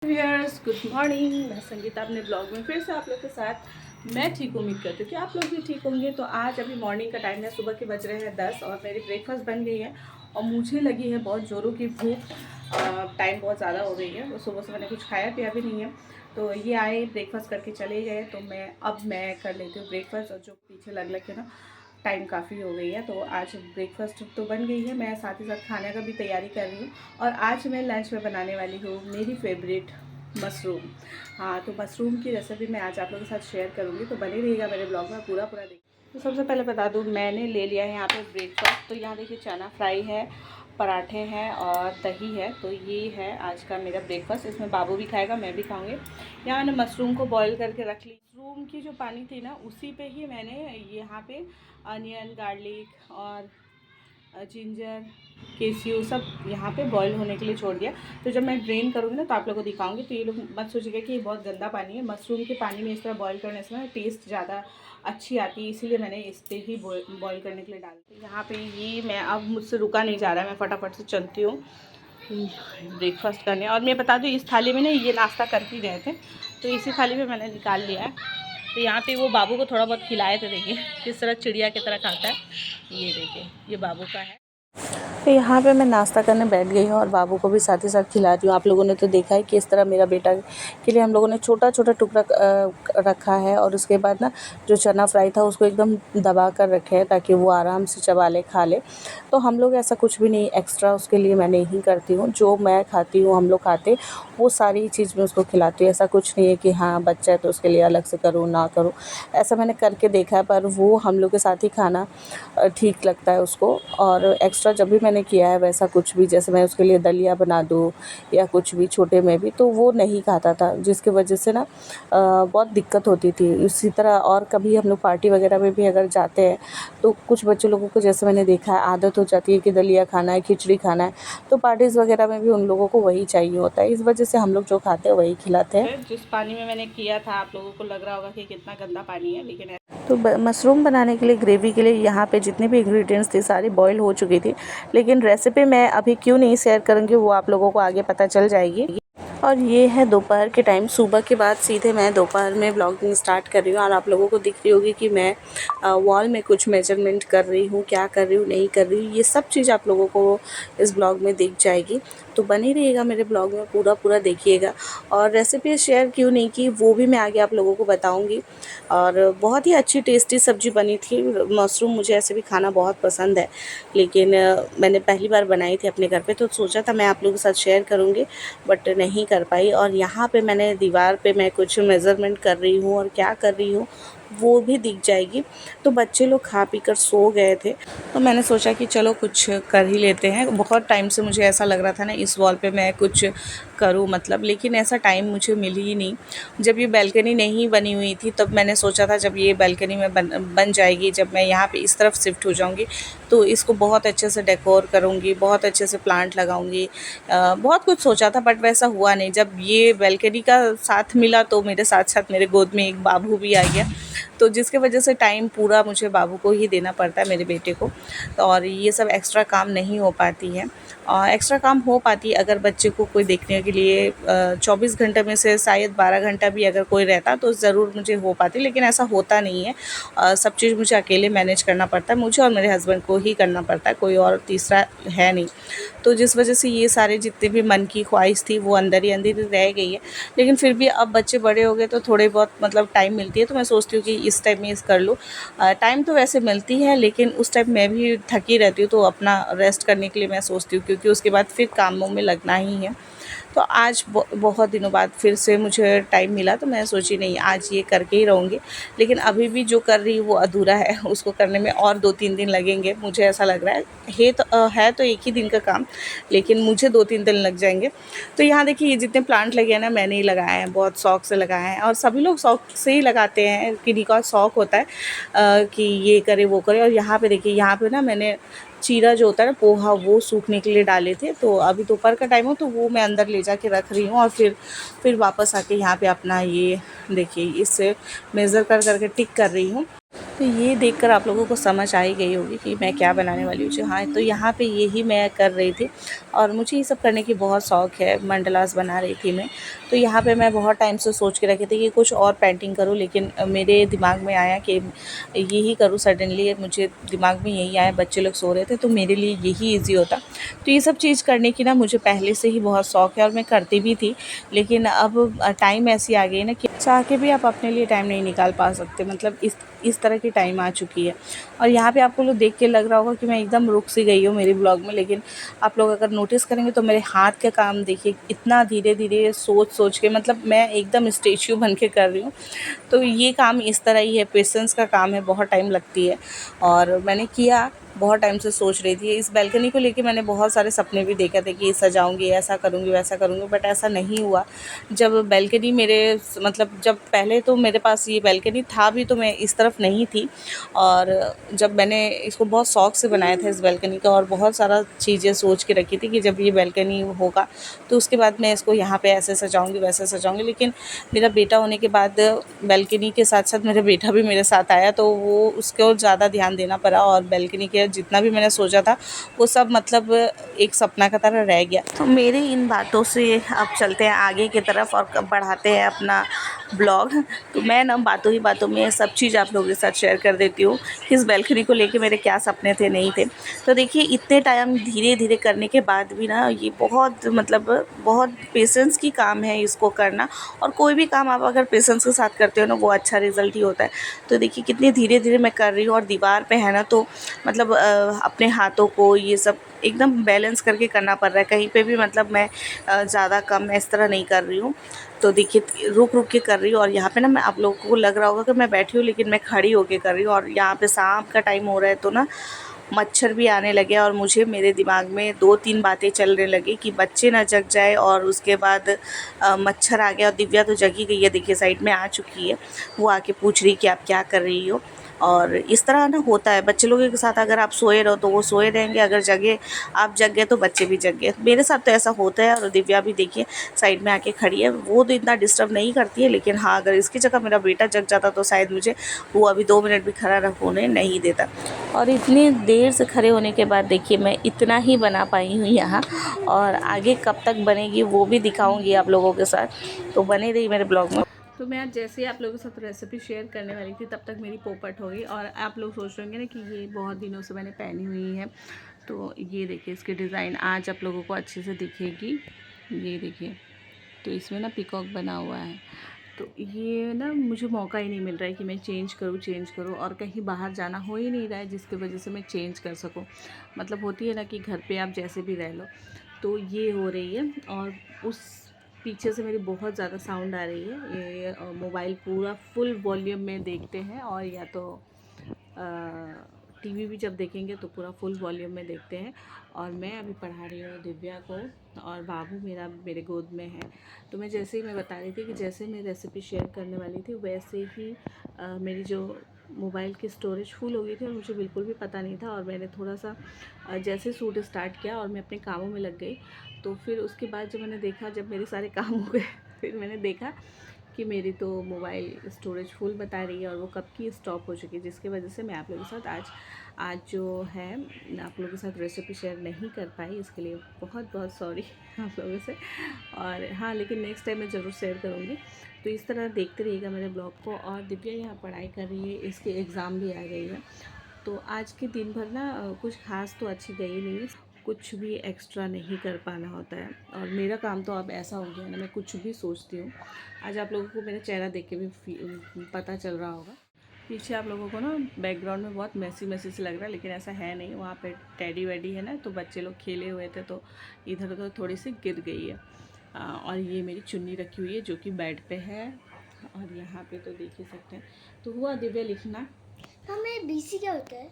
Viewers, good morning. मैं संगीता अपने blog में फिर से आप लोग के साथ। मैं ठीक उम्मीद करती हूँ कि आप लोग भी ठीक होंगे। तो आज अभी मॉर्निंग का टाइम है, सुबह के बज रहे हैं 10 और मेरी ब्रेकफास्ट बन गई है और मुझे लगी है बहुत ज़ोरों की भूख। टाइम बहुत ज़्यादा हो गई है, सुबह से मैंने कुछ खाया पिया भी नहीं है। तो ये आए, ब्रेकफास्ट करके चले गए, तो मैं कर लेती हूँ ब्रेकफास्ट। और जो पीछे लग के ना टाइम काफ़ी हो गई है, तो आज ब्रेकफास्ट तो बन गई है। मैं साथ ही साथ खाने का भी तैयारी कर रही हूँ। और आज मैं लंच में बनाने वाली हूँ मेरी फेवरेट मशरूम। हाँ, तो मशरूम की रेसिपी मैं आज आप लोगों के साथ शेयर करूँगी, तो बने रहिएगा मेरे ब्लॉग में, पूरा देखिए। तो सबसे पहले बता दूँ, मैंने ले लिया है यहाँ पे ब्रेकफास्ट। तो यहाँ देखिए, चना फ्राई है, पराठे हैं और दही है। तो ये है आज का मेरा ब्रेकफास्ट। इसमें बाबू भी खाएगा, मैं भी खाऊंगी। यहाँ मैंने मशरूम को बॉईल करके रख ली। मशरूम की जो पानी थी ना, उसी पे ही मैंने यहाँ पे अनियन, गार्लिक और जिंजर, केसियो सब यहाँ पे बॉईल होने के लिए छोड़ दिया। तो जब मैं ड्रेन करूँगी ना, तो आप लोगों को दिखाऊंगी। तो ये लोग मत सोचिएगा कि ये बहुत गंदा पानी है। मशरूम के पानी में इस तरह बॉईल करने से ना टेस्ट ज़्यादा अच्छी आती है, इसीलिए मैंने इस पर ही बॉईल करने के लिए डाल दी। यहाँ पे ये मैं अब मुझसे रुका नहीं जा रहा है, मैं फटाफट से चलती हूँ ब्रेकफास्ट करने। और मैं बता दूँ, इस थाली में ना ये नाश्ता करके गए थे, तो इसी थाली में मैंने निकाल लिया है। तो यहाँ पे वो बाबू को थोड़ा बहुत खिलाए थे, देखिए किस तरह चिड़िया की तरह खाता है। ये देखिए, ये बाबू का है। तो यहाँ पे मैं नाश्ता करने बैठ गई हूँ और बाबू को भी साथ ही साथ खिला रही हूँ। आप लोगों ने तो देखा है कि इस तरह मेरा बेटा के लिए हम लोगों ने छोटा छोटा टुकड़ा रखा है। और उसके बाद ना, जो चना फ्राई था उसको एकदम दबा कर रखे हैं ताकि वो आराम से चबा ले, खा ले। तो हम लोग ऐसा कुछ भी नहीं एक्स्ट्रा उसके लिए मैं नहीं करती हूँ। जो मैं खाती हूँ, हम लोग खाते, वो सारी चीज़ मैं उसको खिलाती हूँ। ऐसा कुछ नहीं है कि हाँ बच्चा है तो उसके लिए अलग से करूँ ना करूँ, ऐसा मैंने करके देखा है। पर वो हम लोग के साथ ही खाना ठीक लगता है उसको। और एक्स्ट्रा जब भी मैंने किया है वैसा कुछ भी, जैसे मैं उसके लिए दलिया बना दूँ या कुछ भी छोटे में भी, तो वो नहीं खाता था, जिसकी वजह से ना बहुत दिक्कत होती थी। इसी तरह और कभी हम लोग पार्टी वगैरह में भी अगर जाते हैं, तो कुछ बच्चे लोगों को, जैसे मैंने देखा है, आदत हो जाती है कि दलिया खाना है, खिचड़ी खाना है। तो पार्टीज़ वगैरह में भी उन लोगों को वही चाहिए होता है। इस वजह से हम लोग जो खाते हैं वही खिलाते हैं। जिस पानी में मैंने किया था, आप लोगों को लग रहा होगा कि कितना गंदा पानी है, लेकिन तो मशरूम बनाने के लिए, ग्रेवी के लिए, यहाँ पे जितने भी इंग्रेडिएंट्स थे सारी बॉईल हो चुकी थी। लेकिन रेसिपी मैं अभी क्यों नहीं शेयर करूँगी, वो आप लोगों को आगे पता चल जाएगी। और ये है दोपहर के टाइम। सुबह के बाद सीधे मैं दोपहर में ब्लॉगिंग स्टार्ट कर रही हूँ। और आप लोगों को दिख रही होगी कि मैं वॉल में कुछ मेजरमेंट कर रही हूँ, क्या कर रही हूँ, नहीं कर रही हूँ, ये सब चीज़ आप लोगों को इस ब्लॉग में दिख जाएगी। तो बनी रहिएगा मेरे ब्लॉग में, पूरा देखिएगा। और रेसिपी शेयर क्यों नहीं की, वो भी मैं आगे आप लोगों को बताऊँगी। और बहुत ही अच्छी टेस्टी सब्ज़ी बनी थी। मशरूम मुझे ऐसे भी खाना बहुत पसंद है, लेकिन मैंने पहली बार बनाई थी अपने घर पे, तो सोचा था मैं आप लोगों के साथ शेयर करूँगी, बट नहीं कर पाई। और यहाँ पे मैंने दीवार पे मैं कुछ मेज़रमेंट कर रही हूँ और क्या कर रही हूँ वो भी दिख जाएगी। तो बच्चे लोग खा पी कर सो गए थे, तो मैंने सोचा कि चलो कुछ कर ही लेते हैं। बहुत टाइम से मुझे ऐसा लग रहा था ना, इस वॉल पे मैं कुछ करूं मतलब, लेकिन ऐसा टाइम मुझे मिल ही नहीं। जब ये बालकनी नहीं बनी हुई थी, तब मैंने सोचा था जब ये बालकनी में बन जाएगी, जब मैं यहाँ पे इस तरफ शिफ्ट हो जाऊँगी, तो इसको बहुत अच्छे से डेकोर करूँगी, बहुत अच्छे से प्लांट लगाऊँगी। बहुत कुछ सोचा था, बट वैसा हुआ नहीं। जब ये बालकनी का साथ मिला, तो मेरे साथ साथ मेरे गोद में एक बाबू भी आ गया, तो जिसके वजह से टाइम पूरा मुझे बाबू को ही देना पड़ता है, मेरे बेटे को। और ये सब एक्स्ट्रा काम नहीं हो पाती है। एक्स्ट्रा काम हो पाती है अगर बच्चे को कोई देखने के लिए 24 घंटे में से शायद 12 घंटा भी अगर कोई रहता तो ज़रूर मुझे हो पाती, लेकिन ऐसा होता नहीं है। सब चीज़ मुझे अकेले मैनेज करना पड़ता है, मुझे और मेरे हस्बैंड को ही करना पड़ता है, कोई और तीसरा है नहीं। तो जिस वजह से ये सारे जितने भी मन की ख्वाहिश थी वो अंदर ही अंदर रह गई है। लेकिन फिर भी अब बच्चे बड़े हो गए, तो थोड़े बहुत मतलब टाइम मिलती है, तो मैं सोचती हूँ कि इस टाइम में इस कर लूँ। टाइम तो वैसे मिलती है, लेकिन उस टाइम मैं भी थकी रहती हूँ, तो अपना रेस्ट करने के लिए मैं सोचती हूँ, क्योंकि उसके बाद फिर कामों में लगना ही है। तो आज बहुत दिनों बाद फिर से मुझे टाइम मिला, तो मैं सोची नहीं, आज ये करके ही रहूँगी। लेकिन अभी भी जो कर रही हूँ वो अधूरा है, उसको करने में और 2-3 दिन लगेंगे, मुझे ऐसा लग रहा है तो एक ही दिन का काम, लेकिन मुझे 2-3 दिन लग जाएंगे। तो यहाँ देखिए, ये जितने प्लांट लगे हैं ना, मैंने ही लगाए हैं, बहुत शौक से लगाए हैं। और सभी लोग शौक से ही लगाते हैं, किन्हीं का शौक होता है कि ये करे वो करे। और यहाँ पे देखिए, यहाँ पे ना मैंने चीरा जो होता है ना, पोहा, वो सूखने के लिए डाले थे। तो अभी दोपहर का टाइम हो, तो वो मैं अंदर ले जाके रख रही हूँ। और फिर वापस आके यहाँ पे अपना ये देखिए, इससे मेज़र कर करके टिक कर रही हूँ। तो ये देखकर आप लोगों को समझ आ ही गई होगी कि मैं क्या बनाने वाली हूँ। हाँ, तो यहाँ पे यही मैं कर रही थी और मुझे ये सब करने की बहुत शौक़ है। मंडलास बना रही थी मैं, तो यहाँ पे मैं बहुत टाइम से सोच के रखी थी कि कुछ और पेंटिंग करूँ, लेकिन मेरे दिमाग में आया कि यही करूँ। सडनली मुझे दिमाग में यही आया, बच्चे लोग सो रहे थे तो मेरे लिए यही ईज़ी होता। तो ये सब चीज़ करने की ना मुझे पहले से ही बहुत शौक़ है और मैं करती भी थी, लेकिन अब टाइम ऐसी आ गई ना कि चाह के भी आप अपने लिए टाइम नहीं निकाल पा सकते। मतलब इस तरह की टाइम आ चुकी है। और यहाँ पे आपको लोग देख के लग रहा होगा कि मैं एकदम रुक सी गई हूँ मेरी ब्लॉग में, लेकिन आप लोग अगर नोटिस करेंगे तो मेरे हाथ का काम देखिए, इतना धीरे धीरे सोच के, मतलब मैं एकदम स्टैच्यू बन के कर रही हूँ। तो ये काम इस तरह ही है, पेशेंस का काम है, बहुत टाइम लगती है। और मैंने किया, बहुत टाइम से सोच रही थी इस बालकनी को लेके। मैंने बहुत सारे सपने भी देखे थे कि सजाऊंगी, ऐसा करूंगी, वैसा करूंगी, बट ऐसा नहीं हुआ। जब बालकनी मेरे, मतलब जब पहले तो मेरे पास ये बालकनी था भी तो मैं इस तरफ नहीं थी, और जब मैंने इसको बहुत शौक़ से बनाया था इस बालकनी का, और बहुत सारा चीज़ें सोच के रखी थी कि जब ये बालकनी होगा तो उसके बाद मैं इसको यहाँ पे ऐसे सजाऊंगी, वैसे सजाऊंगी। लेकिन मेरा बेटा होने के बाद बालकनी के साथ साथ मेरा बेटा भी मेरे साथ आया, तो वो उसको ज़्यादा ध्यान देना पड़ा, और बालकनी के जितना भी मैंने सोचा था वो सब मतलब एक सपना का तरह रह गया। तो मेरे इन बातों से अब चलते हैं आगे की तरफ और बढ़ाते हैं अपना ब्लॉग। तो मैं ना बातों ही बातों में सब चीज़ आप लोगों के साथ शेयर कर देती हूँ कि इस बालकनी को लेके मेरे क्या सपने थे, नहीं थे। तो देखिए, इतने टाइम धीरे धीरे करने के बाद भी ना ये बहुत, मतलब बहुत पेशेंस की काम है इसको करना। और कोई भी काम आप अगर पेशेंस के साथ करते हो ना, वो अच्छा रिज़ल्ट ही होता है। तो देखिए कितनी धीरे धीरे मैं कर रही हूँ, और दीवार पे है ना, तो मतलब अपने हाथों को ये सब एकदम बैलेंस करके करना पड़ रहा है। कहीं पे भी मतलब मैं ज़्यादा कम इस तरह नहीं कर रही हूँ। तो देखिए रुक रुक के कर रही हूँ। और यहाँ पे ना, मैं आप लोगों को लग रहा होगा कि मैं बैठी हूँ, लेकिन मैं खड़ी होके कर रही हूँ। और यहाँ पे शाम का टाइम हो रहा है तो ना मच्छर भी आने लगे, और मुझे मेरे दिमाग में 2-3 बातें चलने लगी कि बच्चे ना जग जाए, और उसके बाद मच्छर आ गया। और दिव्या तो जगी गई है, देखिए साइड में आ चुकी है। वो आके पूछ रही कि आप क्या कर रही हो। और इस तरह ना होता है बच्चे लोगों के साथ, अगर आप सोए रहो तो वो सोए रहेंगे, अगर जगे, आप जग गए तो बच्चे भी जग गए। मेरे साथ तो ऐसा होता है। और दिव्या भी देखिए साइड में आके खड़ी है, वो तो इतना डिस्टर्ब नहीं करती है, लेकिन हाँ, अगर इसकी जगह मेरा बेटा जग जाता तो शायद मुझे वो अभी 2 मिनट भी खड़ा होने नहीं देता। और इतनी देर से खड़े होने के बाद देखिए मैं इतना ही बना पाई हूँ यहाँ, और आगे कब तक बनेगी वो भी दिखाऊंगी आप लोगों के साथ। तो बने रही मेरे ब्लॉग में। तो मैं आज जैसे ही आप लोगों के साथ रेसिपी शेयर करने वाली थी, तब तक मेरी पोपट हो गई। और आप लोग सोच रहे होंगे ना कि ये बहुत दिनों से मैंने पहनी हुई है। तो ये देखिए इसकी डिज़ाइन आज आप लोगों को अच्छे से दिखेगी। ये देखिए, तो इसमें ना पिकॉक बना हुआ है। तो ये ना मुझे मौका ही नहीं मिल रहा है कि मैं चेंज करूँ, और कहीं बाहर जाना हो ही नहीं रहा है जिसकी वजह से मैं चेंज कर सकूँ। मतलब होती है ना कि घर पे आप जैसे भी रह लो। तो ये हो रही है, और उस पीछे से मेरी बहुत ज़्यादा साउंड आ रही है। ये मोबाइल पूरा फुल वॉल्यूम में देखते हैं, और या तो टीवी भी जब देखेंगे तो पूरा फुल वॉल्यूम में देखते हैं। और मैं अभी पढ़ा रही हूँ दिव्या को, और बाबू मेरा मेरे गोद में है। तो मैं जैसे ही मैं बता रही थी कि जैसे मैं रेसिपी शेयर करने वाली थी, वैसे ही मेरी जो मोबाइल की स्टोरेज फुल हो गई थी, और मुझे बिल्कुल भी पता नहीं था। और मैंने थोड़ा सा जैसे शूट स्टार्ट किया और मैं अपने कामों में लग गई, तो फिर उसके बाद जब मैंने देखा, जब मेरे सारे काम हो गए, फिर मैंने देखा कि मेरी तो मोबाइल स्टोरेज फुल बता रही है, और वो कब की स्टॉप हो चुकी है, जिसकी वजह से मैं आप लोगों के साथ आज जो है आप लोगों के साथ रेसिपी शेयर नहीं कर पाई। इसके लिए बहुत बहुत सॉरी आप लोगों से। और हाँ, लेकिन नेक्स्ट टाइम मैं ज़रूर शेयर करूँगी। तो इस तरह देखते रहिएगा मेरे ब्लॉग को। और दिव्या यहाँ पढ़ाई कर रही है, इसके एग्ज़ाम भी आ गई है। तो आज के दिन भर ना कुछ खास तो अच्छी गई नहीं, कुछ भी एक्स्ट्रा नहीं कर पाना होता है। और मेरा काम तो अब ऐसा हो गया है ना, मैं कुछ भी सोचती हूँ। आज आप लोगों को मेरा चेहरा देख के भी पता चल रहा होगा। पीछे आप लोगों को ना बैकग्राउंड में बहुत मैसी से लग रहा है, लेकिन ऐसा है नहीं। वहाँ पे टेडी वेडी है ना, तो बच्चे लोग खेले हुए थे, तो इधर उधर थोड़ी सी गिर गई है। और ये मेरी चुन्नी रखी हुई है जो कि बेड पे है। और यहाँ पे तो देख ही सकते हैं। तो हुआ दिव्या लिखना। हमें बीसी क्या होता है?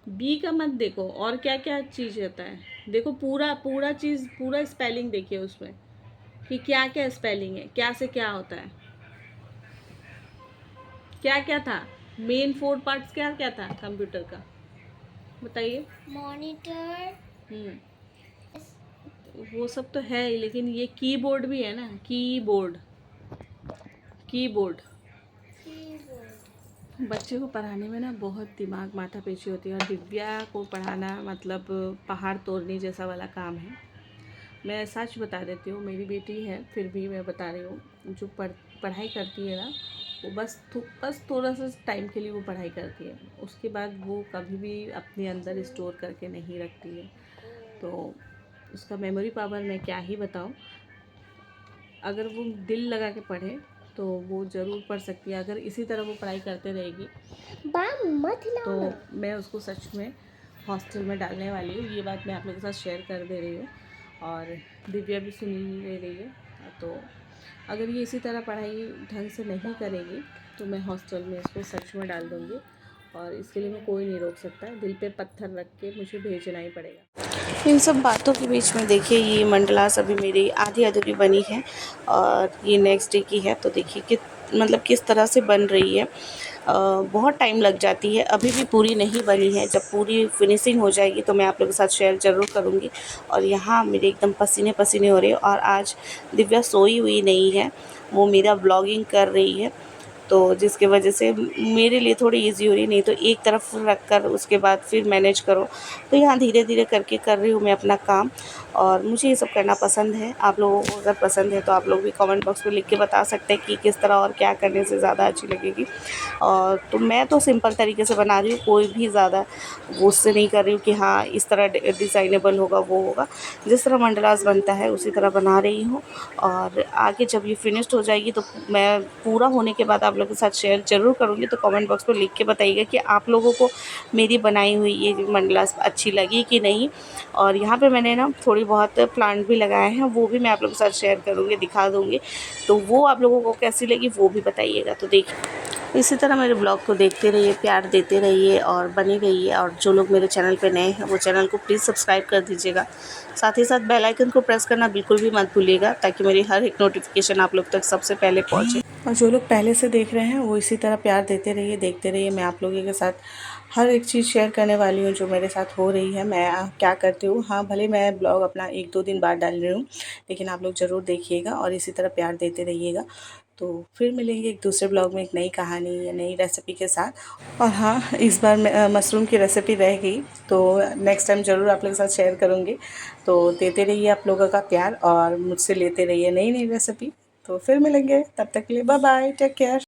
बी का मत देखो, और क्या क्या चीज़ होता है देखो। पूरा चीज़, पूरा स्पेलिंग देखिए उसमें कि क्या क्या स्पेलिंग है, क्या से क्या होता है, क्या क्या था। मेन 4 पार्ट्स क्या क्या था कंप्यूटर का, बताइए। मॉनिटर। वो सब तो है ही, लेकिन ये कीबोर्ड भी है ना, कीबोर्ड। कीबोर्ड। बच्चे को पढ़ाने में ना बहुत दिमाग माथा पेची होती है, और दिव्या को पढ़ाना मतलब पहाड़ तोड़ने जैसा वाला काम है। मैं सच बता देती हूँ, मेरी बेटी है फिर भी मैं बता रही हूँ, जो पढ़ाई करती है ना, वो बस थोड़ा सा टाइम के लिए वो पढ़ाई करती है, उसके बाद वो कभी भी अपने अंदर स्टोर करके नहीं रखती है। तो उसका मेमोरी पावर मैं क्या ही बताऊँ। अगर वो दिल लगा के पढ़े तो वो ज़रूर पढ़ सकती है। अगर इसी तरह वो पढ़ाई करते रहेगी मत हिलाओ तो ना। मैं उसको सच में हॉस्टल में डालने वाली हूँ। ये बात मैं आप लोगों के साथ शेयर कर दे रही हूँ, और दिव्या भी सुन ले रही है। तो अगर ये इसी तरह पढ़ाई ढंग से नहीं करेगी तो मैं हॉस्टल में इसको सच में डाल दूँगी, और इसके लिए मैं कोई नहीं रोक सकता। दिल पे पत्थर रख के मुझे भेजना ही पड़ेगा। इन सब बातों के बीच में देखिए, ये मंडलास अभी मेरी आधी अधूरी बनी है, और ये नेक्स्ट डे की है। तो देखिए कि मतलब किस तरह से बन रही है। बहुत टाइम लग जाती है, अभी भी पूरी नहीं बनी है। जब पूरी फिनिशिंग हो जाएगी तो मैं आप लोगों के साथ शेयर ज़रूर करूँगी। और यहाँ मेरे एकदम पसीने पसीने हो रहे हैं, और आज दिव्या सोई हुई नहीं है, वो मेरा ब्लॉगिंग कर रही है। तो जिसकी वजह से मेरे लिए थोड़ी इजी हो रही है, नहीं तो एक तरफ रख कर उसके बाद फिर मैनेज करो। तो यहाँ धीरे धीरे करके कर रही हूँ मैं अपना काम, और मुझे ये सब करना पसंद है। आप लोगों को अगर पसंद है तो आप लोग भी कमेंट बॉक्स में लिख के बता सकते हैं कि किस तरह और क्या करने से ज़्यादा अच्छी लगेगी। और तो मैं तो सिंपल तरीके से बना रही हूँ, कोई भी ज़्यादा उससे नहीं कर रही हूँ कि हाँ इस तरह डिज़ाइनेबल होगा वो होगा। जिस तरह मंडलास बनता है उसी तरह बना रही हूँ। और आगे जब ये फिनिश्ड हो जाएगी तो मैं पूरा होने के बाद आप लोगों के साथ शेयर ज़रूर करूँगी। तो कमेंट बॉक्स में लिख के बताइएगा कि आप लोगों को मेरी बनाई हुई ये मंडलास अच्छी लगी कि नहीं। और यहाँ पे मैंने ना थोड़ी बहुत प्लांट भी लगाए हैं, वो भी मैं आप लोगों के साथ शेयर करूँगी, दिखा दूँगी। तो वो आप लोगों को कैसी लगी वो भी बताइएगा। तो देखिए, इसी तरह मेरे ब्लॉग को देखते रहिए, प्यार देते रहिए और बने रहिए। और जो लोग मेरे चैनल पे नए हैं वो चैनल को प्लीज़ सब्सक्राइब कर दीजिएगा। साथ ही साथ बेल आइकन को प्रेस करना बिल्कुल भी मत भूलिएगा, ताकि मेरी हर एक नोटिफिकेशन आप लोग तक सबसे पहले पहुंचे। और जो लोग पहले से देख रहे हैं वो इसी तरह प्यार देते रहिए, देखते रहिए। मैं आप लोगों के साथ हर एक चीज़ शेयर करने वाली हूँ जो मेरे साथ हो रही है, मैं क्या करती हूँ। हाँ, भले मैं ब्लॉग अपना 1-2 दिन बाद डाल रही हूँ, लेकिन आप लोग ज़रूर देखिएगा और इसी तरह प्यार देते रहिएगा। तो फिर मिलेंगे एक दूसरे ब्लॉग में एक नई कहानी या नई रेसिपी के साथ। और हाँ, इस बार मशरूम की रेसिपी रह गई, तो नेक्स्ट टाइम ज़रूर आप लोगों के साथ शेयर करूँगी। तो देते रहिए आप लोगों का प्यार, और मुझसे लेते रहिए नई नई रेसिपी। तो फिर मिलेंगे, तब तक के लिए बाय बाय, टेक केयर।